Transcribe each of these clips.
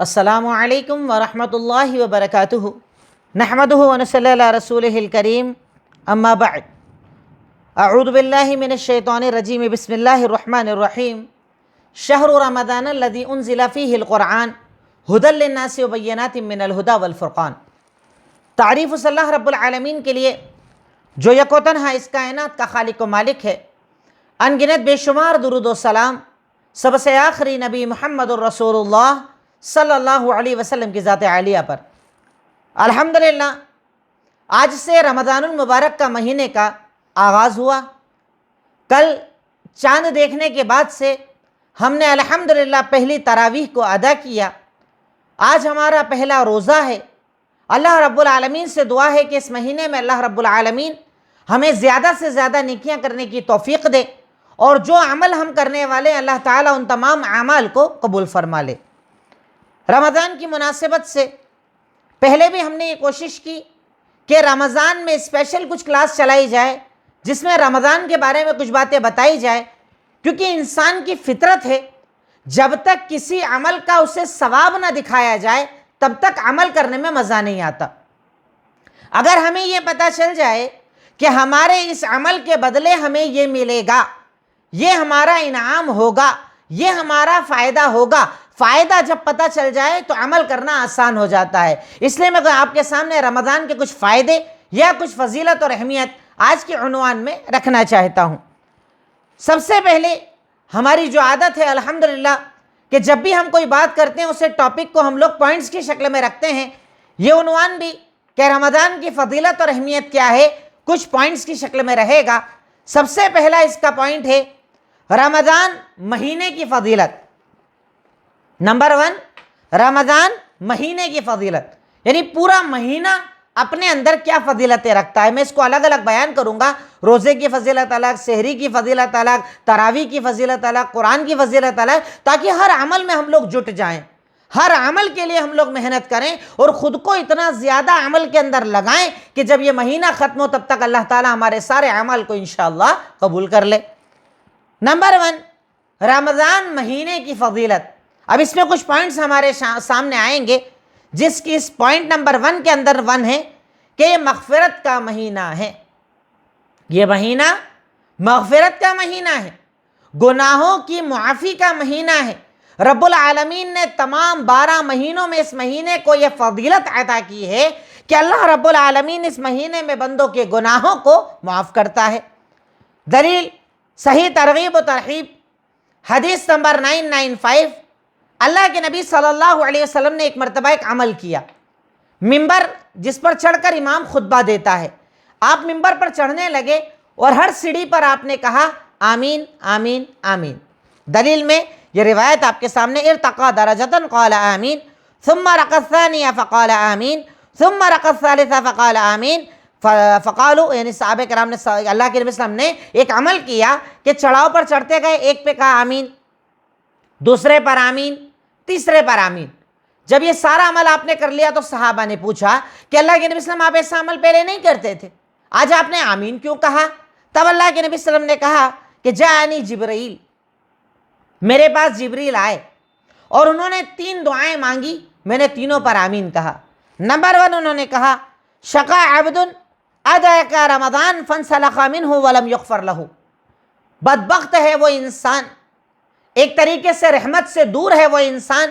السلام علیکم ورحمۃ اللہ وبرکاتہ نحمدہ ونصلی علی رسولہ الکریم اما بعد اعوذ باللہ من الشیطان الرجیم بسم اللہ الرحمن الرحیم شہر رمضان الذی انزل فیہ القرآن ھدی للناس وبینات من الھدی والفرقان۔ تعریف اس اللہ رب العالمین کے لیے جو یک و تنہا اس کائنات کا خالق و مالک ہے، ان گنت بے شمار درود و سلام سب سے آخری نبی محمد الرسول اللہ صلی اللہ علیہ وسلم کی ذات عالیہ پر۔ الحمدللہ آج سے رمضان المبارک کا مہینے کا آغاز ہوا۔ کل چاند دیکھنے کے بعد سے ہم نے الحمدللہ پہلی تراویح کو ادا کیا۔ آج ہمارا پہلا روزہ ہے۔ اللہ رب العالمین سے دعا ہے کہ اس مہینے میں اللہ رب العالمین ہمیں زیادہ سے زیادہ نیکیاں کرنے کی توفیق دے، اور جو عمل ہم کرنے والے ہیں اللہ تعالیٰ ان تمام اعمال کو قبول فرما لے۔ رمضان کی مناسبت سے پہلے بھی ہم نے یہ کوشش کی کہ رمضان میں اسپیشل کچھ کلاس چلائی جائے جس میں رمضان کے بارے میں کچھ باتیں بتائی جائے، کیونکہ انسان کی فطرت ہے جب تک کسی عمل کا اسے ثواب نہ دکھایا جائے تب تک عمل کرنے میں مزہ نہیں آتا۔ اگر ہمیں یہ پتہ چل جائے کہ ہمارے اس عمل کے بدلے ہمیں یہ ملے گا، یہ ہمارا انعام ہوگا، یہ ہمارا فائدہ ہوگا، فائدہ جب پتہ چل جائے تو عمل کرنا آسان ہو جاتا ہے۔ اس لیے میں آپ کے سامنے رمضان کے کچھ فائدے یا کچھ فضیلت اور اہمیت آج کے عنوان میں رکھنا چاہتا ہوں۔ سب سے پہلے ہماری جو عادت ہے الحمدللہ کہ جب بھی ہم کوئی بات کرتے ہیں اسے ٹاپک کو ہم لوگ پوائنٹس کی شکل میں رکھتے ہیں۔ یہ عنوان بھی کہ رمضان کی فضیلت اور اہمیت کیا ہے کچھ پوائنٹس کی شکل میں رہے گا۔ سب سے پہلا اس کا پوائنٹ ہے رمضان مہینے کی فضیلت۔ نمبر 1، رمضان مہینے کی فضیلت، یعنی پورا مہینہ اپنے اندر کیا فضیلتیں رکھتا ہے۔ میں اس کو الگ الگ بیان کروں گا۔ روزے کی فضیلت الگ، سحری کی فضیلت الگ، تراویح کی فضیلت الگ، قرآن کی فضیلت الگ، تاکہ ہر عمل میں ہم لوگ جٹ جائیں، ہر عمل کے لیے ہم لوگ محنت کریں اور خود کو اتنا زیادہ عمل کے اندر لگائیں کہ جب یہ مہینہ ختم ہو تب تک اللہ تعالیٰ ہمارے سارے عمل کو انشاءاللہ قبول کر لے۔ نمبر 1، رمضان مہینے کی فضیلت۔ اب اس میں کچھ پوائنٹس ہمارے سامنے آئیں گے، جس کی اس پوائنٹ نمبر 1 کے اندر 1 ہے کہ یہ مغفرت کا مہینہ ہے۔ یہ مہینہ مغفرت کا مہینہ ہے، گناہوں کی معافی کا مہینہ ہے۔ رب العالمین نے تمام 12 مہینوں میں اس مہینے کو یہ فضیلت عطا کی ہے کہ اللہ رب العالمین اس مہینے میں بندوں کے گناہوں کو معاف کرتا ہے۔ دلیل صحیح ترغیب و ترہیب حدیث نمبر 995۔ اللہ کے نبی صلی اللہ علیہ وسلم نے ایک مرتبہ ایک عمل کیا۔ ممبر جس پر چڑھ کر امام خطبہ دیتا ہے، آپ ممبر پر چڑھنے لگے اور ہر سیڑھی پر آپ نے کہا آمین آمین آمین۔ دلیل میں یہ روایت آپ کے سامنے، ارتقى درجة قال آمین ثم رقى الثانية فقال آمین ثم رقى الثالثة فقال آمین فقالوا، یعنی صحابہ کرام نے اللہ کے نبی صلی اللہ علیہ وسلم نے ایک عمل کیا کہ چڑھاؤ پر چڑھتے گئے، ایک پہ کہا آمین، دوسرے پر آمین، تیسرے پر آمین۔ جب یہ سارا عمل آپ نے کر لیا تو صحابہ نے پوچھا کہ اللہ کے نبی صلی اللہ علیہ وسلم آپ ایسا عمل پہلے نہیں کرتے تھے، آج آپ نے آمین کیوں کہا؟ تب اللہ کے نبی صلی اللہ علیہ وسلم نے کہا کہ جاءنی جبرائیل، میرے پاس جبریل آئے اور انہوں نے 3 دعائیں مانگی، میں نے تینوں پر آمین کہا۔ نمبر 1 انہوں نے کہا شقا عبد ادرک رمضان فانسلخ منہ ولم یغفر لہ، بدبخت ہے وہ انسان، ایک طریقے سے رحمت سے دور ہے وہ انسان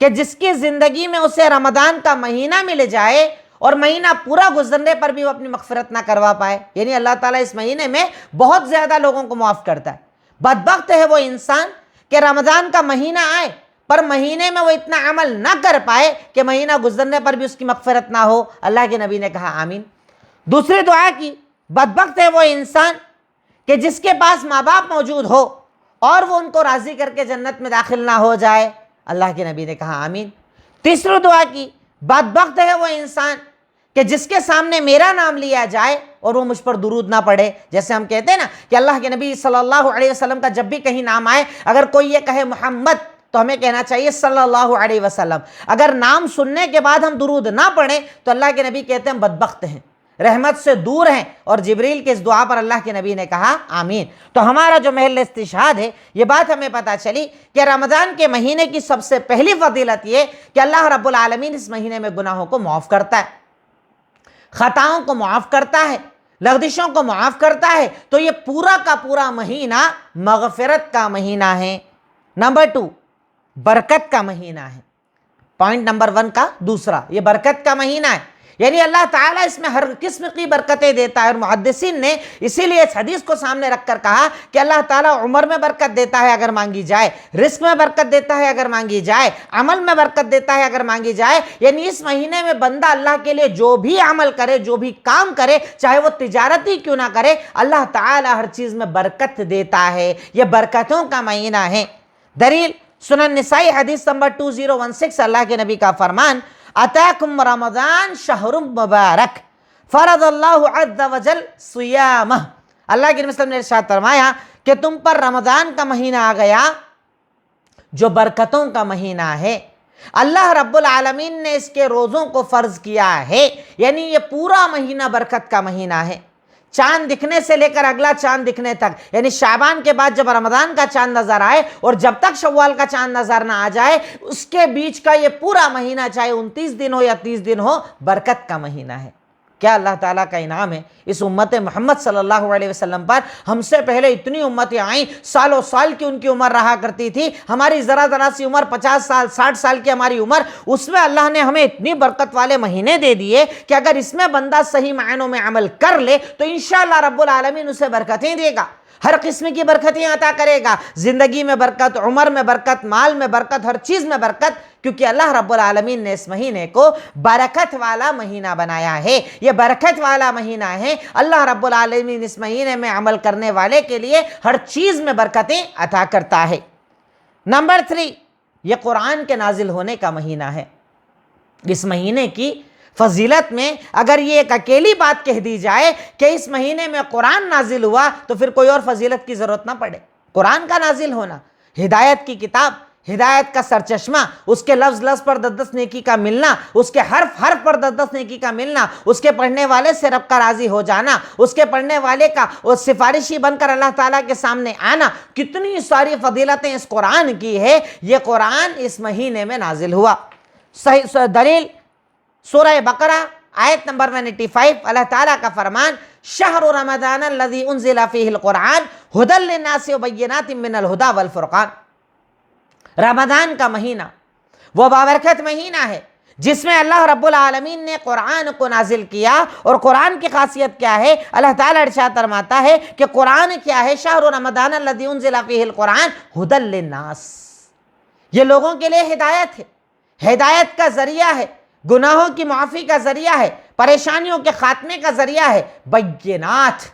کہ جس کی زندگی میں اسے رمضان کا مہینہ مل جائے اور مہینہ پورا گزرنے پر بھی وہ اپنی مغفرت نہ کروا پائے۔ یعنی اللہ تعالیٰ اس مہینے میں بہت زیادہ لوگوں کو معاف کرتا ہے۔ بدبخت ہے وہ انسان کہ رمضان کا مہینہ آئے پر مہینے میں وہ اتنا عمل نہ کر پائے کہ مہینہ گزرنے پر بھی اس کی مغفرت نہ ہو۔ اللہ کے نبی نے کہا آمین۔ دوسری دعا کی، بدبخت ہے وہ انسان کہ جس کے پاس ماں باپ موجود ہو اور وہ ان کو راضی کر کے جنت میں داخل نہ ہو جائے۔ اللہ کے نبی نے کہا آمین۔ تیسری دعا کی، بدبخت ہے وہ انسان کہ جس کے سامنے میرا نام لیا جائے اور وہ مجھ پر درود نہ پڑھے۔ جیسے ہم کہتے ہیں نا کہ اللہ کے نبی صلی اللہ علیہ وسلم کا جب بھی کہیں نام آئے، اگر کوئی یہ کہے محمد تو ہمیں کہنا چاہیے صلی اللہ علیہ وسلم۔ اگر نام سننے کے بعد ہم درود نہ پڑھیں تو اللہ کے نبی کہتے ہیں بدبخت ہیں۔ رحمت سے دور ہیں، اور جبریل کے اس دعا پر اللہ کے نبی نے کہا آمین۔ تو ہمارا جو محل استشہاد ہے، یہ بات ہمیں پتہ چلی کہ رمضان کے مہینے کی سب سے پہلی فضیلت یہ کہ اللہ رب العالمین اس مہینے میں گناہوں کو معاف کرتا ہے، خطاؤں کو معاف کرتا ہے، لغزشوں کو معاف کرتا ہے۔ تو یہ پورا کا پورا مہینہ مغفرت کا مہینہ ہے۔ نمبر 2، برکت کا مہینہ ہے۔ پوائنٹ نمبر 1 کا دوسرا، یہ برکت کا مہینہ ہے، یعنی اللہ تعالیٰ اس میں ہر قسم کی برکتیں دیتا ہے، اور محدثین نے اسی لیے اس حدیث کو سامنے رکھ کر کہا کہ اللہ تعالیٰ عمر میں برکت دیتا ہے اگر مانگی جائے، رزق میں برکت دیتا ہے اگر مانگی جائے، عمل میں برکت دیتا ہے اگر مانگی جائے۔ یعنی اس مہینے میں بندہ اللہ کے لیے جو بھی عمل کرے، جو بھی کام کرے، چاہے وہ تجارت ہی کیوں نہ کرے، اللہ تعالیٰ ہر چیز میں برکت دیتا ہے۔ یہ برکتوں کا مہینہ ہے۔ دلیل سنن نسائی حدیث نمبر 2016، اللہ کے نبی کا فرمان، اتاکم رمضان شہر مبارک فرض اللہ عز وجل صیامہ۔ اللہ کے نبی صلی اللہ علیہ وسلم نے ارشاد فرمایا کہ تم پر رمضان کا مہینہ آ گیا جو برکتوں کا مہینہ ہے، اللہ رب العالمین نے اس کے روزوں کو فرض کیا ہے۔ یعنی یہ پورا مہینہ برکت کا مہینہ ہے، چاند دکھنے سے لے کر اگلا چاند دکھنے تک، یعنی شعبان کے بعد جب رمضان کا چاند نظر آئے اور جب تک شوال کا چاند نظر نہ آ جائے، اس کے بیچ کا یہ پورا مہینہ، چاہے 29 دن ہو یا 30 دن ہو، برکت کا مہینہ ہے۔ کیا اللہ تعالیٰ کا انعام ہے اس امت محمد صلی اللہ علیہ وسلم پر۔ ہم سے پہلے اتنی امتیں آئیں، سالوں سال کی ان کی عمر رہا کرتی تھی، ہماری ذرا سی عمر 50 سال 60 سال کی ہماری عمر، اس میں اللہ نے ہمیں اتنی برکت والے مہینے دے دیے کہ اگر اس میں بندہ صحیح معنوں میں عمل کر لے تو انشاءاللہ رب العالمین اسے برکتیں دے گا، ہر قسم کی برکتیں عطا کرے گا، زندگی میں برکت، عمر میں برکت، مال میں برکت، ہر چیز میں برکت، کیونکہ اللہ رب العالمین نے اس مہینے کو برکت والا مہینہ بنایا ہے۔ یہ برکت والا مہینہ ہے، اللہ رب العالمین اس مہینے میں عمل کرنے والے کے لیے ہر چیز میں برکتیں عطا کرتا ہے۔ نمبر 3، یہ قرآن کے نازل ہونے کا مہینہ ہے۔ اس مہینے کی فضیلت میں اگر یہ ایک اکیلی بات کہہ دی جائے کہ اس مہینے میں قرآن نازل ہوا، تو پھر کوئی اور فضیلت کی ضرورت نہ پڑے۔ قرآن کا نازل ہونا، ہدایت کی کتاب، ہدایت کا سرچشمہ، اس کے لفظ لفظ پر 10 نیکی کا ملنا، اس کے حرف حرف پر 10 نیکی کا ملنا، اس کے پڑھنے والے سے رب کا راضی ہو جانا، اس کے پڑھنے والے کا وہ سفارشی بن کر اللہ تعالیٰ کے سامنے آنا، کتنی ساری فضیلتیں اس قرآن کی ہے۔ یہ قرآن اس مہینے میں نازل ہوا۔ صحیح دلیل سورہ بقرہ آیت نمبر 185، اللہ تعالیٰ کا فرمان، شہر رمضان الذی انزل فیہ القرآن ھدی للناس وبینات من الھدی والفرقان۔ رمضان کا مہینہ وہ بابرکت مہینہ ہے جس میں اللہ رب العالمین نے قرآن کو نازل کیا۔ اور قرآن کی خاصیت کیا ہے؟ اللہ تعالیٰ ارشاد فرماتا ہے کہ قرآن کیا ہے؟ شہر رمضان الذی انزل فیہ القرآن ھدی للناس، یہ لوگوں کے لیے ہدایت ہے، ہدایت کا ذریعہ ہے، گناہوں کی معافی کا ذریعہ ہے، پریشانیوں کے خاتمے کا ذریعہ ہے، بینات،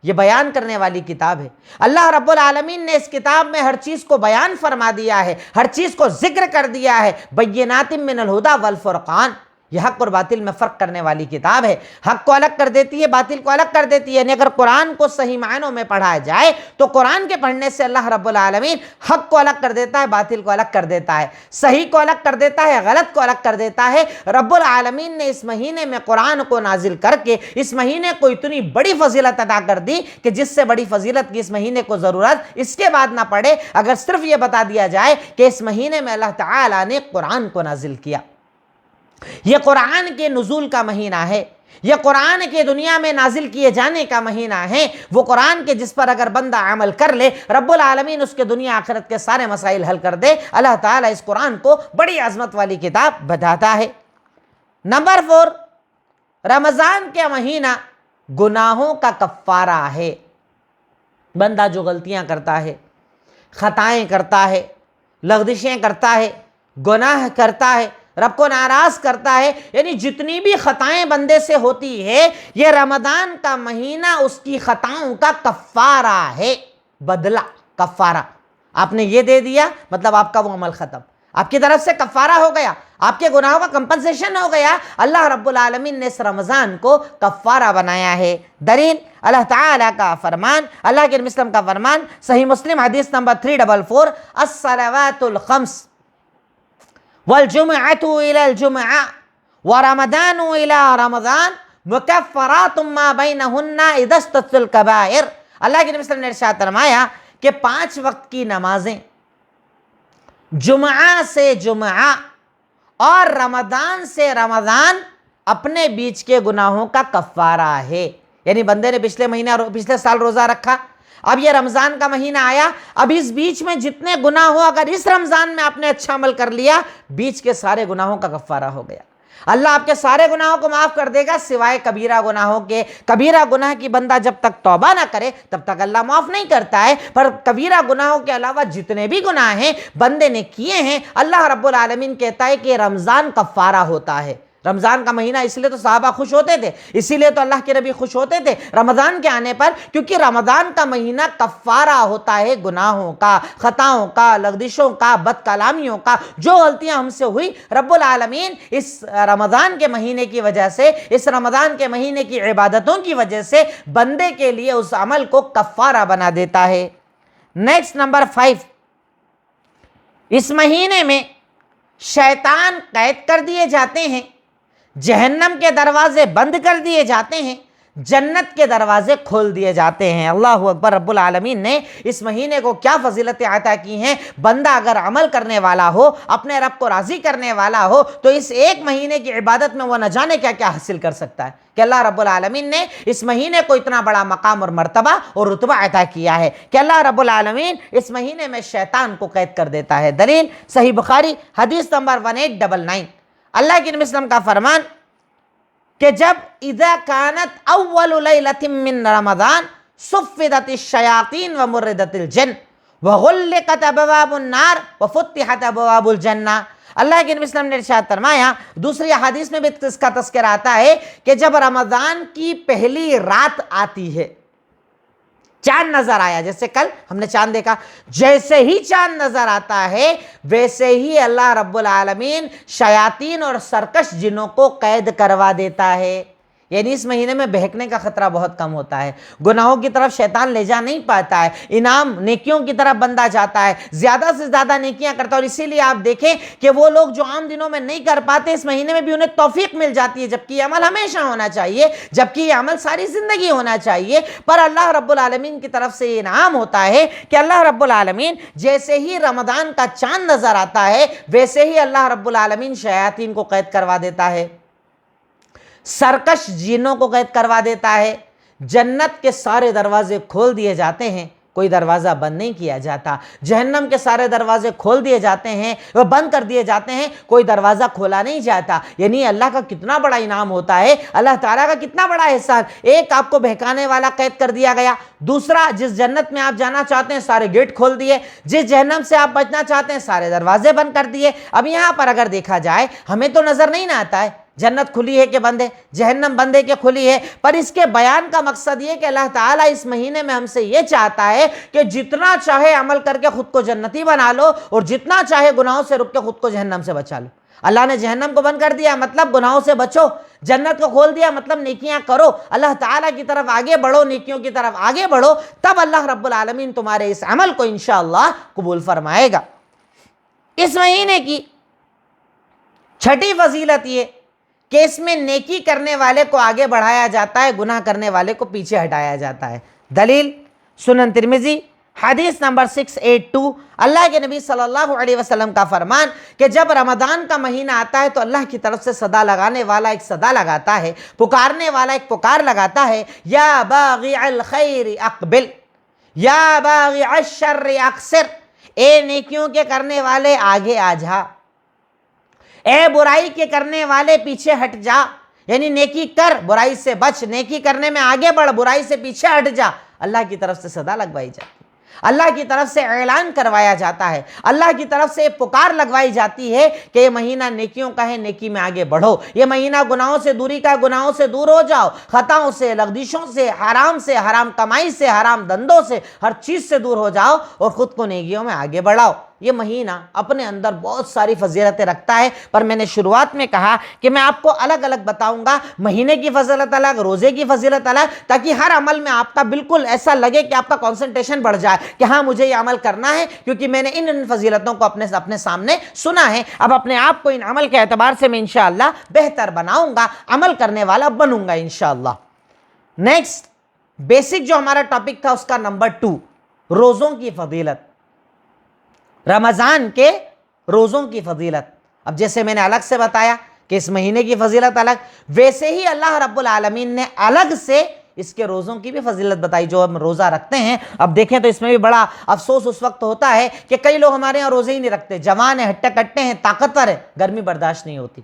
یہ بیان کرنے والی کتاب ہے۔ اللہ رب العالمین نے اس کتاب میں ہر چیز کو بیان فرما دیا ہے، ہر چیز کو ذکر کر دیا ہے، بینات من الھدی والفرقان، یہ حق اور باطل میں فرق کرنے والی کتاب ہے، حق کو الگ کر دیتی ہے، باطل کو الگ کر دیتی ہے۔ یعنی اگر قرآن کو صحیح معنوں میں پڑھا جائے تو قرآن کے پڑھنے سے اللہ رب العالمین حق کو الگ کر دیتا ہے، باطل کو الگ کر دیتا ہے، صحیح کو الگ کر دیتا ہے، غلط کو الگ کر دیتا ہے۔ رب العالمین نے اس مہینے میں قرآن کو نازل کر کے اس مہینے کو اتنی بڑی فضیلت عطا کر دی کہ جس سے بڑی فضیلت کی اس مہینے کو ضرورت اس کے بعد نہ پڑے اگر صرف یہ بتا دیا جائے کہ اس مہینے میں اللہ تعالیٰ نے قرآن کو نازل کیا۔ یہ قرآن کے نزول کا مہینہ ہے، یہ قرآن کے دنیا میں نازل کیے جانے کا مہینہ ہے۔ وہ قرآن کے جس پر اگر بندہ عمل کر لے، رب العالمین اس کے دنیا آخرت کے سارے مسائل حل کر دے۔ اللہ تعالیٰ اس قرآن کو بڑی عظمت والی کتاب بتاتا ہے۔ نمبر 4، رمضان کے مہینہ گناہوں کا کفارہ ہے۔ بندہ جو غلطیاں کرتا ہے، خطائیں کرتا ہے، لغزشیں کرتا ہے، گناہ کرتا ہے، رب کو ناراض کرتا ہے، یعنی جتنی بھی خطائیں بندے سے ہوتی ہے، یہ رمضان کا مہینہ اس کی خطاؤں کا کفارہ ہے، بدلہ، کفارہ۔ آپ نے یہ دے دیا مطلب آپ کا وہ عمل ختم، آپ کی طرف سے کفارہ ہو گیا، آپ کے گناہوں کا کمپنسیشن ہو گیا۔ اللہ رب العالمین نے اس رمضان کو کفارہ بنایا ہے۔ دلیل اللہ تعالیٰ کا فرمان، اللہ کے نبی صلی اللہ علیہ وسلم کا فرمان، صحیح مسلم حدیث نمبر 344، الصلوات الخمس والجمعة إلى الجمعة ورمضان إلى رمضان مکفراتم ما بینہن اذا اجتنبتم الکبائر۔ اللہ کے نبی صلی اللہ علیہ وسلم نے ارشاد فرمایا کہ 5 وقت کی نمازیں جمعہ سے جمعہ اور رمضان سے رمضان اپنے بیچ کے گناہوں کا کفارہ ہے۔ یعنی بندے نے پچھلے سال روزہ رکھا، اب یہ رمضان کا مہینہ آیا، اب اس بیچ میں جتنے گناہ ہو اگر اس رمضان میں آپ نے اچھا عمل کر لیا، بیچ کے سارے گناہوں کا کفارہ ہو گیا۔ اللہ آپ کے سارے گناہوں کو معاف کر دے گا سوائے کبیرہ گناہوں کے۔ کبیرہ گناہ کی بندہ جب تک توبہ نہ کرے تب تک اللہ معاف نہیں کرتا ہے، پر کبیرہ گناہوں کے علاوہ جتنے بھی گناہ ہیں بندے نے کیے ہیں، اللہ رب العالمین کہتا ہے کہ رمضان کفارہ ہوتا ہے۔ رمضان کا مہینہ اس لیے تو صحابہ خوش ہوتے تھے، اسی لیے تو اللہ کے نبی خوش ہوتے تھے رمضان کے آنے پر، کیونکہ رمضان کا مہینہ کفارہ ہوتا ہے گناہوں کا، خطاؤں کا، لغزشوں کا، بد کلامیوں کا۔ جو غلطیاں ہم سے ہوئی رب العالمین اس رمضان کے مہینے کی وجہ سے، اس رمضان کے مہینے کی عبادتوں کی وجہ سے بندے کے لیے اس عمل کو کفارہ بنا دیتا ہے۔ نیکسٹ نمبر 5، اس مہینے میں شیطان قید کر دیے جاتے ہیں، جہنم کے دروازے بند کر دیے جاتے ہیں، جنت کے دروازے کھول دیے جاتے ہیں۔ اللہ اکبر! رب العالمین نے اس مہینے کو کیا فضیلتیں عطا کی ہیں۔ بندہ اگر عمل کرنے والا ہو، اپنے رب کو راضی کرنے والا ہو، تو اس ایک مہینے کی عبادت میں وہ نہ جانے کیا کیا حاصل کر سکتا ہے، کہ اللہ رب العالمین نے اس مہینے کو اتنا بڑا مقام اور مرتبہ اور رتبہ عطا کیا ہے کہ اللہ رب العالمین اس مہینے میں شیطان کو قید کر دیتا ہے۔ دلیل صحیح بخاری حدیث نمبر 1899، اللہ کے نبی صلی اللہ علیہ وسلم کا فرمان کہ جب اذا کانت اول لیلۃ من رمضان صفدت الشیاطین ومردت الجن وغلقت ابواب النار وفتحت ابواب الجنہ۔ اللہ کے نبی صلی اللہ علیہ وسلم نے ارشاد فرمایا، دوسری حدیث میں بھی اس کا تذکرہ آتا ہے کہ جب رمضان کی پہلی رات آتی ہے، چاند نظر آیا، جیسے کل ہم نے چاند دیکھا، جیسے ہی چاند نظر آتا ہے ویسے ہی اللہ رب العالمین شیاطین اور سرکش جنوں کو قید کروا دیتا ہے۔ یعنی اس مہینے میں بہکنے کا خطرہ بہت کم ہوتا ہے، گناہوں کی طرف شیطان لے جا نہیں پاتا ہے، انعام نیکیوں کی طرف بندہ جاتا ہے، زیادہ سے زیادہ نیکیاں کرتا ہے۔ اور اسی لیے آپ دیکھیں کہ وہ لوگ جو عام دنوں میں نہیں کر پاتے اس مہینے میں بھی انہیں توفیق مل جاتی ہے، جبکہ یہ عمل ہمیشہ ہونا چاہیے، جبکہ یہ عمل ساری زندگی ہونا چاہیے، پر اللہ رب العالمین کی طرف سے یہ انعام ہوتا ہے کہ اللہ رب العالمین جیسے ہی رمضان کا چاند نظر آتا ہے ویسے ہی اللہ رب العالمین شیاطین کو قید کروا دیتا ہے، سرکش جنوں کو قید کروا دیتا ہے، جنت کے سارے دروازے کھول دیے جاتے ہیں، کوئی دروازہ بند نہیں کیا جاتا، جہنم کے سارے دروازے کھول دیے جاتے ہیں، وہ بند کر دیے جاتے ہیں، کوئی دروازہ کھولا نہیں جاتا۔ یعنی اللہ کا کتنا بڑا انعام ہوتا ہے، اللہ تعالیٰ کا کتنا بڑا احسان۔ ایک آپ کو بہکانے والا قید کر دیا گیا، دوسرا جس جنت میں آپ جانا چاہتے ہیں سارے گیٹ کھول دیے، جس جہنم سے آپ بچنا چاہتے ہیں سارے دروازے بند کر دیے۔ اب یہاں پر اگر دیکھا جائے ہمیں تو نظر نہیں نہ آتا ہے جنت کھلی ہے کہ بندے، جہنم بندے کے کھلی ہے، پر اس کے بیان کا مقصد یہ کہ اللہ تعالیٰ اس مہینے میں ہم سے یہ چاہتا ہے کہ جتنا چاہے عمل کر کے خود کو جنتی بنا لو اور جتنا چاہے گناہوں سے رک کے خود کو جہنم سے بچا لو۔ اللہ نے جہنم کو بند کر دیا مطلب گناہوں سے بچو، جنت کو کھول دیا مطلب نیکیاں کرو، اللہ تعالیٰ کی طرف آگے بڑھو، نیکیوں کی طرف آگے بڑھو، تب اللہ رب العالمین تمہارے اس عمل کو انشاءاللہ قبول فرمائے گا۔ اس مہینے کی چھٹی فضیلت یہ کہ اس میں نیکی کرنے والے کو آگے بڑھایا جاتا ہے، گناہ کرنے والے کو پیچھے ہٹایا جاتا ہے۔ دلیل سنن ترمذی حدیث نمبر 682، اللہ کے نبی صلی اللہ علیہ وسلم کا فرمان کہ جب رمضان کا مہینہ آتا ہے تو اللہ کی طرف سے صدا لگانے والا ایک صدا لگاتا ہے، پکارنے والا ایک پکار لگاتا ہے، یا باغی الخیر اقبل یا باغی الشر اقصر، اے نیکیوں کے کرنے والے آگے آ جا، اے برائی کے کرنے والے پیچھے ہٹ جا۔ یعنی نیکی کر، برائی سے بچ، نیکی کرنے میں آگے بڑھ، برائی سے پیچھے ہٹ جا۔ اللہ کی طرف سے صدا لگوائی جاتی ہے، اللہ کی طرف سے اعلان کروایا جاتا ہے، اللہ کی طرف سے پکار لگوائی جاتی ہے کہ یہ مہینہ نیکیوں کا ہے، نیکی میں آگے بڑھو، یہ مہینہ گناہوں سے دوری کا، گناہوں سے دور ہو جاؤ، خطاؤں سے، لغزشوں سے، حرام کمائی سے، حرام دندوں سے، ہر چیز سے دور ہو جاؤ اور خود کو نیکیوں میں آگے بڑھاؤ۔ یہ مہینہ اپنے اندر بہت ساری فضیلتیں رکھتا ہے، پر میں نے شروعات میں کہا کہ میں آپ کو الگ الگ بتاؤں گا، مہینے کی فضیلت الگ، روزے کی فضیلت الگ، تاکہ ہر عمل میں آپ کا بالکل ایسا لگے کہ آپ کا کنسنٹریشن بڑھ جائے کہ ہاں مجھے یہ عمل کرنا ہے، کیونکہ میں نے ان فضیلتوں کو اپنے سامنے سنا ہے۔ اب اپنے آپ کو ان عمل کے اعتبار سے میں انشاءاللہ بہتر بناؤں گا، عمل کرنے والا بنوں گا انشاءاللہ۔ نیکسٹ بیسک جو ہمارا ٹاپک تھا اس کا نمبر 2، روزوں کی فضیلت، رمضان کے روزوں کی فضیلت۔ اب جیسے میں نے الگ سے بتایا کہ اس مہینے کی فضیلت الگ، ویسے ہی اللہ رب العالمین نے الگ سے اس کے روزوں کی بھی فضیلت بتائی جو ہم روزہ رکھتے ہیں۔ اب دیکھیں تو اس میں بھی بڑا افسوس اس وقت ہوتا ہے کہ کئی لوگ ہمارے یہاں روزے ہی نہیں رکھتے، جوان ہیں، ہٹے کٹے ہیں، طاقتور ہیں، گرمی برداشت نہیں ہوتی،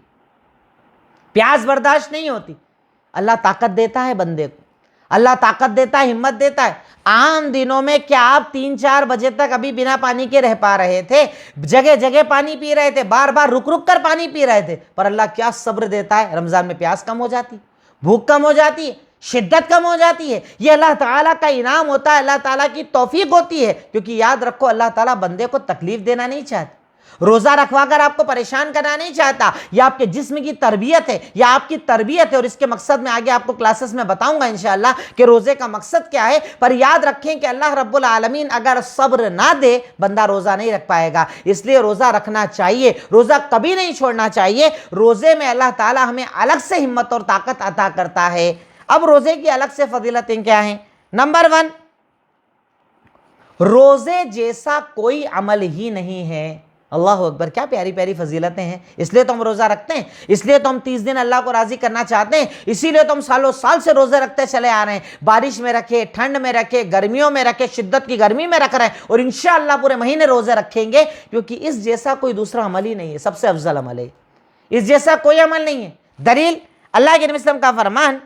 پیاس برداشت نہیں ہوتی۔ اللہ طاقت دیتا ہے بندے کو، اللہ طاقت دیتا ہے، ہمت دیتا ہے۔ عام دنوں میں کیا آپ 3-4 بجے تک ابھی بنا پانی کے رہ پا رہے تھے؟ جگہ جگہ پانی پی رہے تھے، بار بار رک رک کر پانی پی رہے تھے، پر اللہ کیا صبر دیتا ہے۔ رمضان میں پیاس کم ہو جاتی، بھوک کم ہو جاتی ہے، شدت کم ہو جاتی ہے۔ یہ اللہ تعالیٰ کا انعام ہوتا ہے، اللہ تعالیٰ کی توفیق ہوتی ہے، کیونکہ یاد رکھو اللہ تعالیٰ بندے کو تکلیف دینا نہیں چاہتا، روزہ رکھوا کر آپ کو پریشان کرنا نہیں چاہتا۔ یہ آپ کے جسم کی تربیت ہے، یا آپ کی تربیت ہے، اور اس کے مقصد میں آگے آپ کو کلاسز میں بتاؤں گا انشاءاللہ کہ روزے کا مقصد کیا ہے۔ پر یاد رکھیں کہ اللہ رب العالمین اگر صبر نہ دے بندہ روزہ نہیں رکھ پائے گا، اس لیے روزہ رکھنا چاہیے، روزہ کبھی نہیں چھوڑنا چاہیے۔ روزے میں اللہ تعالیٰ ہمیں الگ سے ہمت اور طاقت عطا کرتا ہے۔ اب روزے کی الگ سے فضیلتیں کیا ہیں؟ نمبر 1، روزے جیسا کوئی عمل ہی نہیں ہے۔ اللہ اکبر، کیا پیاری پیاری فضیلتیں ہیں۔ اس لیے تو ہم روزہ رکھتے ہیں، اس لیے تو ہم 30 دن اللہ کو راضی کرنا چاہتے ہیں، اسی لیے تو ہم سالوں سال سے روزے رکھتے چلے آ رہے ہیں، بارش میں رکھے، ٹھنڈ میں رکھے، گرمیوں میں رکھے، شدت کی گرمی میں رکھ رہے ہیں، اور انشاءاللہ پورے مہینے روزے رکھیں گے، کیونکہ اس جیسا کوئی دوسرا عمل ہی نہیں ہے، سب سے افضل عمل ہے، اس جیسا کوئی عمل نہیں ہے۔ دلیل اللہ کے نبی صلی اللہ علیہ وسلم کا فرمان،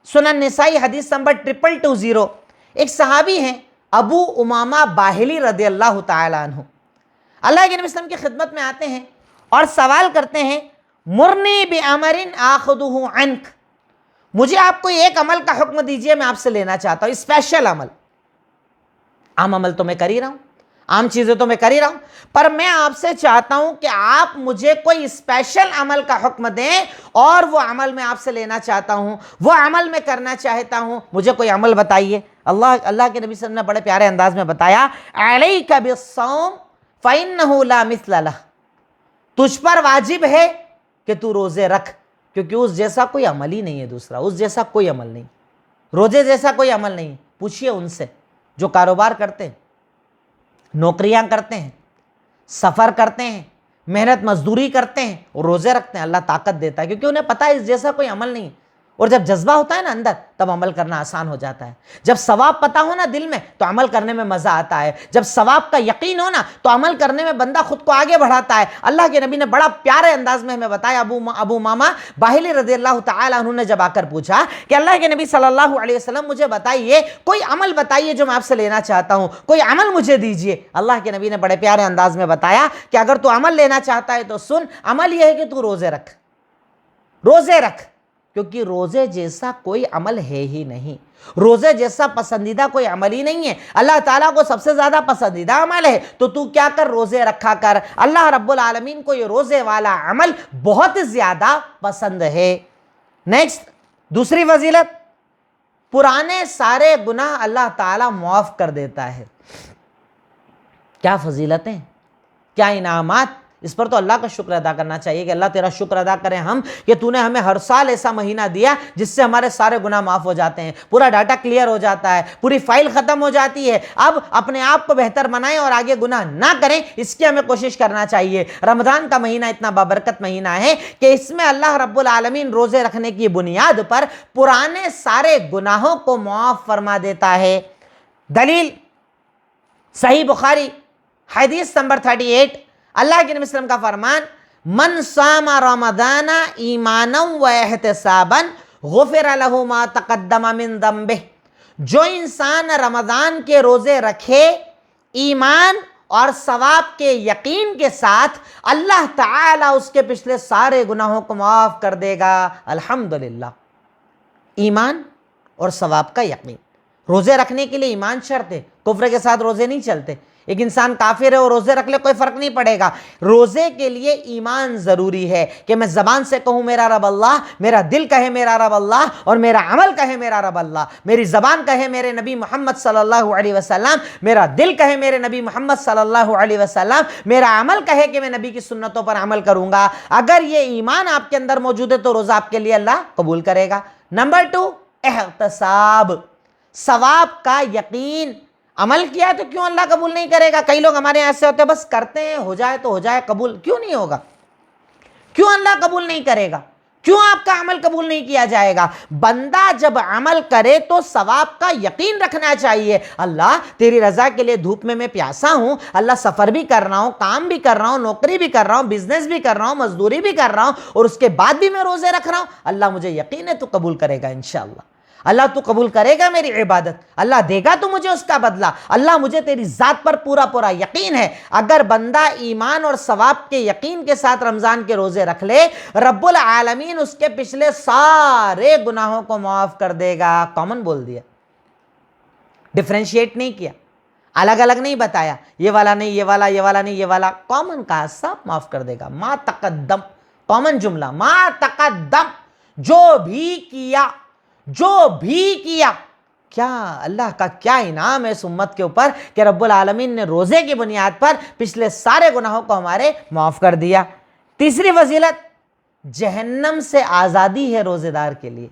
سنن نسائی حدیث نمبر 2220، ایک صحابی ہیں ابو امامہ باہلی رضی اللہ تعالیٰ عنہ، اللہ کے نبی صلی اللہ علیہ وسلم کی خدمت میں آتے ہیں اور سوال کرتے ہیں، مرنی بِأَمْرٍ آخُذُهُ عَنْكَ، مجھے آپ کو ایک عمل کا حکم دیجئے، میں آپ سے لینا چاہتا ہوں، اسپیشل عمل۔ عام عمل تو میں کر ہی رہا ہوں، عام چیزیں تو میں کر ہی رہا ہوں، پر میں آپ سے چاہتا ہوں کہ آپ مجھے کوئی اسپیشل عمل کا حکم دیں، اور وہ عمل میں آپ سے لینا چاہتا ہوں، وہ عمل میں کرنا چاہتا ہوں، مجھے کوئی عمل بتائیے۔ اللہ کے نبی صلی اللہ علیہ وسلم نے بڑے پیارے انداز میں بتایا، علیک بالصوم فإنہ لا مثل لہ، تجھ پر واجب ہے کہ تو روزے رکھ، کیونکہ اس جیسا کوئی عمل ہی نہیں ہے دوسرا، اس جیسا کوئی عمل نہیں، روزے جیسا کوئی عمل نہیں۔ پوچھئے ان سے جو کاروبار کرتے ہیں، نوکریاں کرتے ہیں، سفر کرتے ہیں، محنت مزدوری کرتے ہیں، اور روزے رکھتے ہیں، اللہ طاقت دیتا ہے، کیونکہ انہیں پتہ ہے اس جیسا کوئی عمل نہیں ہے۔ اور جب جذبہ ہوتا ہے نا اندر، تب عمل کرنا آسان ہو جاتا ہے۔ جب ثواب پتہ ہونا دل میں تو عمل کرنے میں مزہ آتا ہے، جب ثواب کا یقین ہونا تو عمل کرنے میں بندہ خود کو آگے بڑھاتا ہے۔ اللہ کے نبی نے بڑا پیارے انداز میں ہمیں بتایا، ابو امامہ باہلی رضی اللہ تعالیٰ عنہ نے جب آ کر پوچھا کہ اللہ کے نبی صلی اللہ علیہ وسلم مجھے بتائیے، کوئی عمل بتائیے جو میں آپ سے لینا چاہتا ہوں، کوئی عمل مجھے دیجئے۔ اللہ کے نبی نے بڑے پیارے انداز میں بتایا کہ اگر تو عمل لینا چاہتا ہے تو سن، عمل یہ ہے کہ تو روزے رکھ، روزے رکھ، کیونکہ روزے جیسا کوئی عمل ہے ہی نہیں، روزے جیسا پسندیدہ کوئی عمل ہی نہیں ہے۔ اللہ تعالیٰ کو سب سے زیادہ پسندیدہ عمل ہے تو کیا کر، روزے رکھا کر۔ اللہ رب العالمین کو یہ روزے والا عمل بہت زیادہ پسند ہے۔ نیکسٹ دوسری فضیلت، پرانے سارے گناہ اللہ تعالیٰ معاف کر دیتا ہے۔ کیا فضیلتیں، کیا انعامات، اس پر تو اللہ کا شکر ادا کرنا چاہیے کہ اللہ تیرا شکر ادا کریں ہم کہ تو نے ہمیں ہر سال ایسا مہینہ دیا جس سے ہمارے سارے گناہ معاف ہو جاتے ہیں، پورا ڈاٹا کلیئر ہو جاتا ہے، پوری فائل ختم ہو جاتی ہے۔ اب اپنے آپ کو بہتر بنائیں اور آگے گناہ نہ کریں، اس کی ہمیں کوشش کرنا چاہیے۔ رمضان کا مہینہ اتنا بابرکت مہینہ ہے کہ اس میں اللہ رب العالمین روزے رکھنے کی بنیاد پر پرانے سارے گناہوں کو معاف فرما دیتا ہے۔ دلیل صحیح بخاری حدیث نمبر 38، اللہ کے نبی صلی اللہ علیہ وسلم کا فرمان، من صام رمضان ایمانا و احتسابا غفر له ما تقدم من ذنبہ، جو انسان رمضان کے روزے رکھے ایمان اور ثواب کے یقین کے ساتھ، اللہ تعالیٰ اس کے پچھلے سارے گناہوں کو معاف کر دے گا۔ الحمدللہ، ایمان اور ثواب کا یقین، روزے رکھنے کے لیے ایمان شرط ہے، کفر کے ساتھ روزے نہیں چلتے۔ ایک انسان کافر ہے اور روزے رکھ لے کوئی فرق نہیں پڑے گا. روزے کے لیے ایمان ضروری ہے کہ میں زبان سے کہوں میرا رب اللہ, میرا دل کہے میرا رب اللہ, اور میرا عمل کہے میرا رب اللہ. میری زبان کہے میرے نبی محمد صلی اللہ علیہ وسلم, میرا دل کہے میرے نبی محمد صلی اللہ علیہ وسلم, میرا عمل کہے کہ میں نبی کی سنتوں پر عمل کروں گا. اگر یہ ایمان آپ کے اندر موجود ہے تو روزہ آپ کے لیے اللہ قبول کرے گا. نمبر 2, احتساب, ثواب کا یقین. عمل کیا تو کیوں اللہ قبول نہیں کرے گا؟ کئی لوگ ہمارے یہاں ایسے ہوتے ہیں بس کرتے ہیں, ہو جائے تو ہو جائے, قبول کیوں نہیں ہوگا؟ کیوں اللہ قبول نہیں کرے گا؟ کیوں آپ کا عمل قبول نہیں کیا جائے گا؟ بندہ جب عمل کرے تو ثواب کا یقین رکھنا چاہیے. اللہ تیری رضا کے لیے دھوپ میں پیاسا ہوں, اللہ سفر بھی کر رہا ہوں, کام بھی کر رہا ہوں, نوکری بھی کر رہا ہوں, بزنس بھی کر رہا ہوں, مزدوری بھی کر رہا ہوں, اور اس کے بعد بھی میں روزے رکھ رہا ہوں. اللہ مجھے یقین ہے تو قبول کرے گا انشاءاللہ. اللہ تو قبول کرے گا میری عبادت, اللہ دے گا تو مجھے اس کا بدلہ. اللہ مجھے تیری ذات پر پورا یقین ہے. اگر بندہ ایمان اور ثواب کے یقین کے ساتھ رمضان کے روزے رکھ لے, رب العالمین اس کے پچھلے سارے گناہوں کو معاف کر دے گا. کامن بول دیا, ڈیفرینشیٹ نہیں کیا, الگ الگ نہیں بتایا, یہ والا نہیں, یہ والا, یہ والا نہیں, یہ والا, کامن کہا, سب معاف کر دے گا. ما تقدم, کامن جملہ, ما تقدم, جو بھی کیا. کیا اللہ کا کیا انعام ہے اس امت کے اوپر کہ رب العالمین نے روزے کی بنیاد پر پچھلے سارے گناہوں کو ہمارے معاف کر دیا. تیسری فضیلت, جہنم سے آزادی ہے روزے دار کے لیے.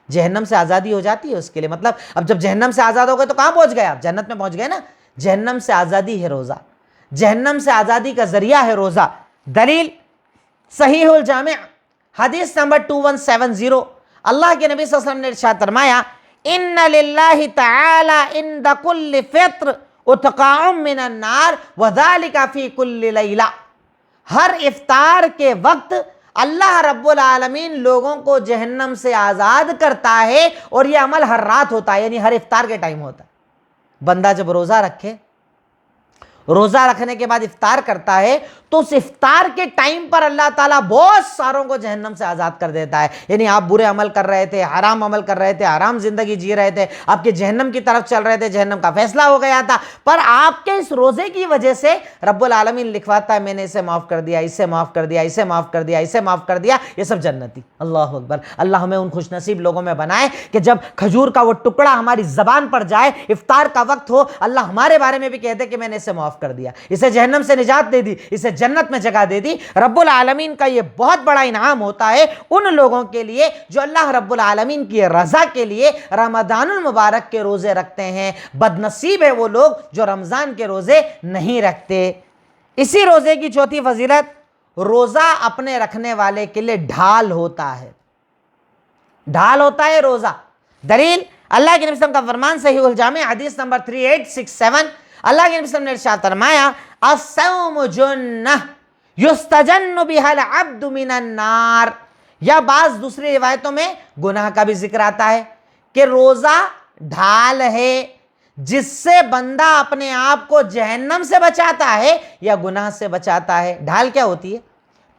جہنم سے آزادی ہو جاتی ہے اس کے لیے. مطلب اب جب جہنم سے آزاد ہو گئے تو کہاں پہنچ گئے آپ؟ جنت میں پہنچ گئے نا. جہنم سے آزادی ہے روزہ, جہنم سے آزادی کا ذریعہ ہے روزہ. دلیل صحیح الجامع حدیث نمبر 2170, اللہ کے نبی صلی اللہ علیہ وسلم نے ارشاد فرمایا, ان للہ تعالی عند کل فطر اتقاء من النار وذلک فی کل لیلہ. ہر افطار کے وقت اللہ رب العالمین لوگوں کو جہنم سے آزاد کرتا ہے, اور یہ عمل ہر رات ہوتا ہے, یعنی ہر افطار کے ٹائم ہوتا ہے. بندہ جب روزہ رکھے, روزہ رکھنے کے بعد افطار کرتا ہے, تو اس افطار کے ٹائم پر اللہ تعالیٰ بہت ساروں کو جہنم سے آزاد کر دیتا ہے. یعنی آپ برے عمل کر رہے تھے, حرام عمل کر رہے تھے, حرام زندگی جی رہے تھے, آپ کے جہنم کی طرف چل رہے تھے, جہنم کا فیصلہ ہو گیا تھا, پر آپ کے اس روزے کی وجہ سے رب العالمین لکھواتا ہے میں نے اسے معاف کر دیا, اسے معاف کر دیا, اسے معاف کر دیا, اسے معاف کر دیا, یہ سب جنتی. اللہ اکبر. اللہ ہمیں ان خوش نصیب لوگوں میں بنائے کہ جب کھجور کا وہ ٹکڑا ہماری زبان پر جائے, افطار کا وقت ہو, اللہ ہمارے بارے میں بھی کہتے کہ میں نے اسے معاف کر دیا, اسے جہنم سے نجات دے دی, اسے جنت میں جگہ دے دی. رب العالمین کا یہ بہت بڑا انعام ہوتا ہے ان لوگوں کے لیے جو اللہ رب العالمین کی رضا کے لیے رمضان المبارک کے روزے رکھتے ہیں. بد نصیب ہے وہ لوگ جو رمضان کے روزے نہیں رکھتے. اسی روزے کی چوتھی فضیلت, روزہ اپنے رکھنے والے کے لیے ڈھال ہوتا ہے. ڈھال ہوتا ہے روزہ. دلیل اللہ کے نبی صلی اللہ علیہ وسلم کا فرمان صحیح الجامع حدیث نمبر 3867, اللہ کے نبی صلی اللہ علیہ وسلم نے ارشاد فرمایا, الصوم جنہ یستجن بها العبد من النار. یا بعض دوسری روایتوں میں گناہ کا بھی ذکر آتا ہے کہ روزہ ڈھال ہے جس سے بندہ اپنے آپ کو جہنم سے بچاتا ہے یا گناہ سے بچاتا ہے. ڈھال کیا ہوتی ہے؟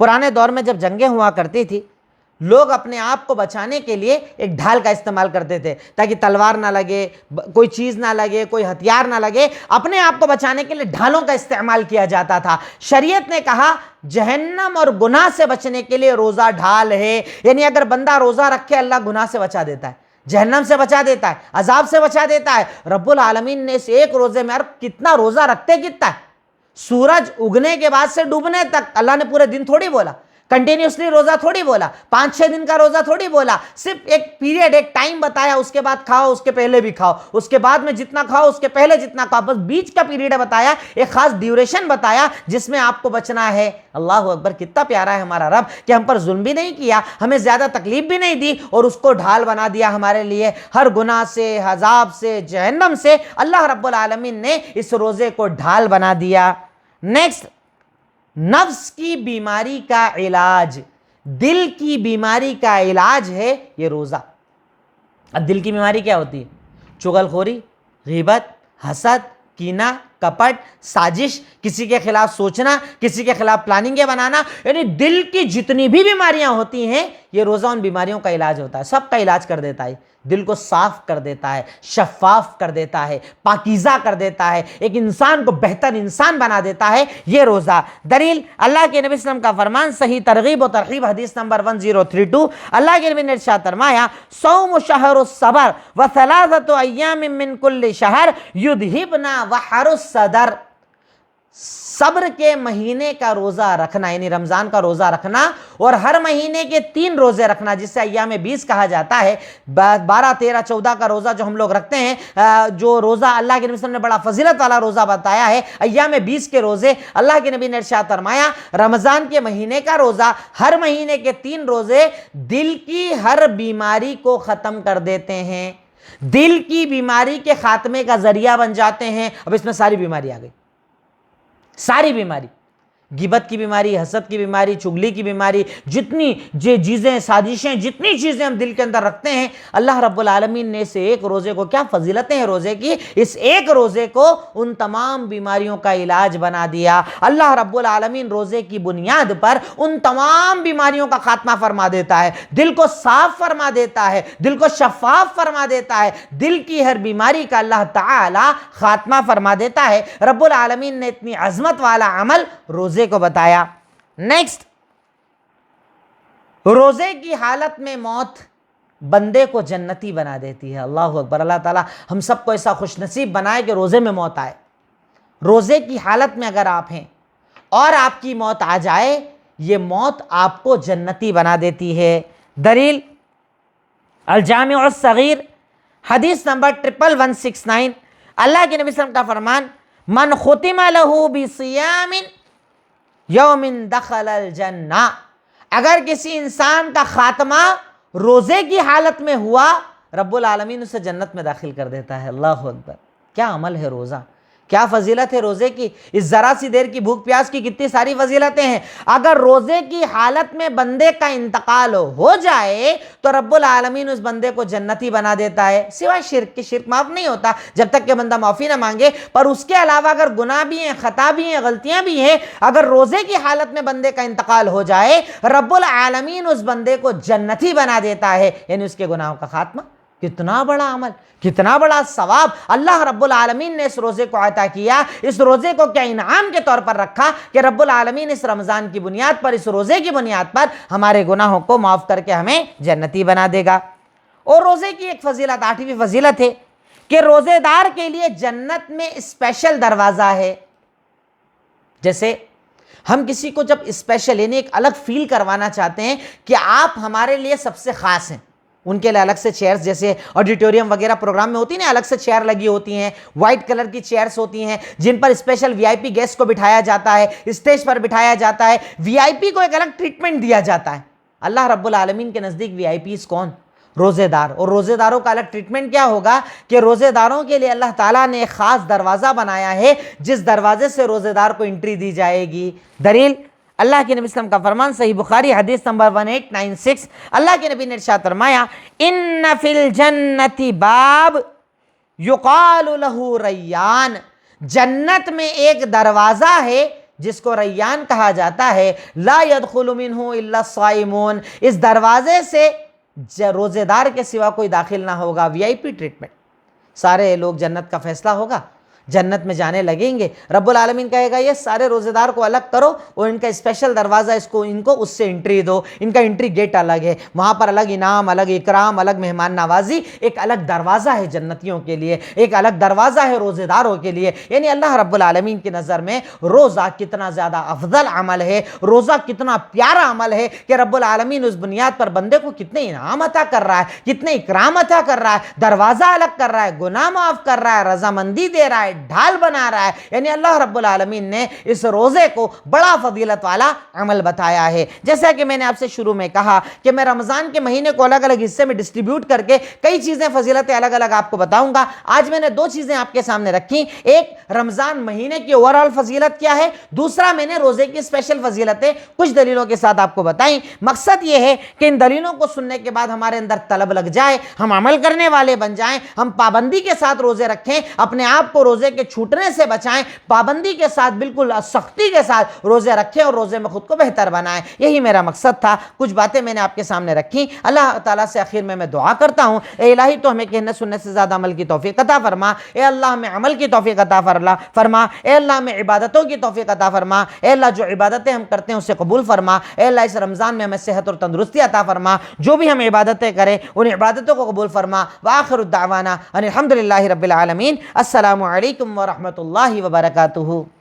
پرانے دور میں جب جنگیں ہوا کرتی تھی, لوگ اپنے آپ کو بچانے کے لیے ایک ڈھال کا استعمال کرتے تھے تاکہ تلوار نہ لگے, کوئی چیز نہ لگے, کوئی ہتھیار نہ لگے. اپنے آپ کو بچانے کے لیے ڈھالوں کا استعمال کیا جاتا تھا. شریعت نے کہا جہنم اور گناہ سے بچنے کے لیے روزہ ڈھال ہے. یعنی اگر بندہ روزہ رکھے اللہ گناہ سے بچا دیتا ہے, جہنم سے بچا دیتا ہے, عذاب سے بچا دیتا ہے. رب العالمین نے اس ایک روزے میں کتنا روزہ رکھتے کتنا ہے, سورج اگنے کے بعد سے ڈوبنے تک. اللہ نے پورے دن تھوڑی بولا, کنٹینیوسلی روزہ تھوڑی بولا, 5-6 دن کا روزہ تھوڑی بولا, صرف ایک پیریڈ, ایک ٹائم بتایا, اس کے بعد کھاؤ, اس کے پہلے بھی کھاؤ, اس کے بعد میں جتنا کھاؤ, اس کے پہلے جتنا کھاؤ, بس بیچ کا پیریڈ بتایا, ایک خاص ڈیوریشن بتایا جس میں آپ کو بچنا ہے. اللہ اکبر. کتنا پیارا ہے ہمارا رب کہ ہم پر ظلم بھی نہیں کیا, ہمیں زیادہ تکلیف بھی نہیں دی, اور اس کو ڈھال بنا دیا ہمارے لیے ہر گناہ سے, عذاب سے, جہنم سے. اللہ رب العالمین نے اس روزے کو ڈھال بنا دیا. نیکسٹ, نفس کی بیماری کا علاج, دل کی بیماری کا علاج ہے یہ روزہ. اب دل کی بیماری کیا ہوتی ہے؟ چغل خوری, غیبت, حسد, کینہ, کپٹ، سازش، کسی کے خلاف سوچنا، کسی کے خلاف پلاننگیں بنانا، یعنی دل کی جتنی بھی بیماریاں ہوتی ہیں یہ روزہ ان بیماریوں کا علاج ہوتا ہے، سب کا علاج کر دیتا ہے، دل کو صاف کر دیتا ہے، شفاف کر دیتا ہے، پاکیزہ کر دیتا ہے، ایک انسان کو بہتر انسان بنا دیتا ہے یہ روزہ۔ دلیل اللہ کے نبی صلی اللہ علیہ وسلم کا فرمان، صحیح ترغیب و ترغیب حدیث نمبر 1032، اللہ کے نبی نے ارشاد فرمایا، صوم شہر الصبر و ثلاثۃ ایام من کل شہر یذہبن وحر الصدر، صبر کے مہینے کا روزہ رکھنا، یعنی رمضان کا روزہ رکھنا، اور ہر مہینے کے 3 روزے رکھنا جسے ایام 20 کہا جاتا ہے، 12، 13، 14 کا روزہ جو ہم لوگ رکھتے ہیں، جو روزہ اللہ کے نبی صلی اللہ علیہ وسلم نے بڑا فضیلت والا روزہ بتایا ہے، ایام 20 کے روزے، اللہ کے نبی نے ارشاد فرمایا رمضان کے مہینے کا روزہ، ہر مہینے کے 3 روزے دل کی ہر بیماری کو ختم کر دیتے ہیں، دل کی بیماری کے خاتمے کا ذریعہ بن جاتے ہیں۔ اب اس میں ساری بیماری آ گئی، ساری بیماری، غیبت کی بیماری، حسد کی بیماری، چغلی کی بیماری، جتنی چیزیں، سازشیں، جتنی چیزیں ہم دل کے اندر رکھتے ہیں، اللہ رب العالمین نے اس ایک روزے کو، کیا فضیلتیں ہیں روزے کی، اس ایک روزے کو ان تمام بیماریوں کا علاج بنا دیا۔ اللہ رب العالمین روزے کی بنیاد پر ان تمام بیماریوں کا خاتمہ فرما دیتا ہے، دل کو صاف فرما دیتا ہے، دل کو شفاف فرما دیتا ہے، دل کی ہر بیماری کا اللہ تعالی خاتمہ فرما دیتا ہے۔ رب العالمین نے اتنی عظمت والا عمل روزے کو بتایا۔ نیکسٹ، روزے کی حالت میں موت بندے کو جنتی بنا دیتی ہے۔ اللہ اکبر، اللہ تعالیٰ ہم سب کو ایسا خوش نصیب بنائے کہ روزے میں موت آئے۔ روزے کی حالت میں اگر آپ ہیں اور آپ کی موت آ جائے، یہ موت آپ کو جنتی بنا دیتی ہے۔ دلیل الجامع الصغیر حدیث نمبر 11169، اللہ کے نبی صلی اللہ علیہ وسلم کا فرمان، من ختم لہ بصیام یوم دخل الجنہ، اگر کسی انسان کا خاتمہ روزے کی حالت میں ہوا، رب العالمین اسے جنت میں داخل کر دیتا ہے۔ اللہ اکبر، کیا عمل ہے روزہ، کیا فضیلت ہے روزے کی، اس ذرا سی دیر کی بھوک پیاس کی کتنی ساری فضیلتیں ہیں۔ اگر روزے کی حالت میں بندے کا انتقال ہو جائے تو رب العالمین اس بندے کو جنتی بنا دیتا ہے، سوائے شرک کے، شرک معاف نہیں ہوتا جب تک کہ بندہ معافی نہ مانگے، پر اس کے علاوہ اگر گناہ بھی ہیں، خطا بھی ہیں، غلطیاں بھی ہیں، اگر روزے کی حالت میں بندے کا انتقال ہو جائے، رب العالمین اس بندے کو جنتی بنا دیتا ہے، یعنی اس کے گناہوں کا خاتمہ۔ کتنا بڑا عمل، کتنا بڑا ثواب اللہ رب العالمین نے اس روزے کو عطا کیا۔ اس روزے کو کیا انعام کے طور پر رکھا کہ رب العالمین اس رمضان کی بنیاد پر، اس روزے کی بنیاد پر ہمارے گناہوں کو معاف کر کے ہمیں جنتی بنا دے گا۔ اور روزے کی ایک فضیلت، 8ویں فضیلت ہے کہ روزے دار کے لیے جنت میں اسپیشل دروازہ ہے۔ جیسے ہم کسی کو جب اسپیشل، یعنی ایک الگ فیل کروانا چاہتے ہیں کہ آپ ہمارے لیے سب سے خاص ہیں، ان کے لیے الگ سے چیئرز، جیسے آڈیٹوریم وغیرہ پروگرام میں ہوتی ہیں نا، الگ سے چیئر لگی ہوتی ہیں، وائٹ کلر کی چیئرز ہوتی ہیں جن پر اسپیشل وی آئی پی گیسٹ کو بٹھایا جاتا ہے، اسٹیج پر بٹھایا جاتا ہے، وی آئی پی کو ایک الگ ٹریٹمنٹ دیا جاتا ہے۔ اللہ رب العالمین کے نزدیک وی آئی پیز کون؟ روزے دار۔ اور روزے داروں کا الگ ٹریٹمنٹ کیا ہوگا کہ روزے داروں کے لیے اللہ تعالیٰ نے ایک خاص دروازہ بنایا ہے جس دروازے سے روزے دار کو انٹری دی جائے گی۔ دلیل اللہ کے نبی صلی اللہ علیہ وسلم کا فرمان، صحیح بخاری حدیث نمبر 1896، اللہ کے نبی نے ارشاد فرمایا، ان فی الجنت باب یقال لہ ریان، جنت میں ایک دروازہ ہے جس کو ریان کہا جاتا ہے، لا يدخل منہ الا الصائمون، اس دروازے سے روزے دار کے سوا کوئی داخل نہ ہوگا۔ وی آئی پی ٹریٹمنٹ، سارے لوگ جنت کا فیصلہ ہوگا، جنت میں جانے لگیں گے، رب العالمین کہے گا یہ سارے روزے دار کو الگ کرو اور ان کا اسپیشل دروازہ ان کو اس سے انٹری دو، ان کا انٹری گیٹ الگ ہے، وہاں پر الگ انعام، الگ اکرام، الگ مہمان نوازی، ایک الگ دروازہ ہے جنتیوں کے لیے، ایک الگ دروازہ ہے روزے داروں کے لیے۔ یعنی اللہ رب العالمین کی نظر میں روزہ کتنا زیادہ افضل عمل ہے، روزہ کتنا پیارا عمل ہے کہ رب العالمین اس بنیاد پر بندے کو کتنے انعام عطا کر رہا ہے، کتنے اکرام عطا کر رہا ہے، دروازہ الگ کر رہا ہے، گناہ معاف کر رہا ہے، رضامندی دے رہا ہے، ڈھال بنا رہا ہے۔ یعنی اللہ رب العالمین نے اس روزے کو بڑا فضیلت والا عمل بتایا ہے۔ جیسا کہ میں نے آپ سے شروع میں کہا کہ میں رمضان کے مہینے کو الگ الگ حصے میں ڈسٹریبیوٹ کر کے کئی چیزیں، فضیلتیں الگ الگ آپ کو بتاؤں گا۔ آج میں نے 2 چیزیں آپ کے سامنے رکھی، ایک رمضان مہینے کی اوورآل فضیلت کیا ہے، دوسرا میں نے روزے کی اسپیشل فضیلتیں کچھ دلیلوں کے ساتھ آپ کو بتائیں۔ مقصد یہ ہے کہ ان دلیلوں کو سننے کے بعد ہمارے اندر طلب لگ جائے، ہم عمل کرنے والے بن جائیں، ہم پابندی کے ساتھ روزے رکھیں، اپنے آپ کو روزے روزے کے چھوٹنے سے بچائیں، پابندی کے ساتھ بالکل سختی کے ساتھ روزے رکھیں اور روزے میں خود کو بہتر بنائیں۔ یہی میرا مقصد تھا، کچھ باتیں میں نے آپ کے سامنے رکھی۔ اللہ تعالیٰ سے آخر میں دعا کرتا ہوں، اے الہی تو ہمیں کہنے سننے سے زیادہ عمل کی توفیق عطا فرما، اے اللہ ہمیں عمل کی توفیق عطا فرما، اے اللہ ہمیں عبادتوں کی توفیق عطا فرما، اے اللہ جو عبادتیں ہم کرتے ہیں اسے قبول فرما، اے اللہ اس رمضان میں ہمیں صحت اور تندرستی عطا فرما، جو بھی ہم عبادتیں کریں ان عبادتوں کو قبول فرما۔ وآخر الدعوانا ان الحمدللہ رب العالمین۔ السلام علیکم ورحمۃ اللہ وبرکاتہ۔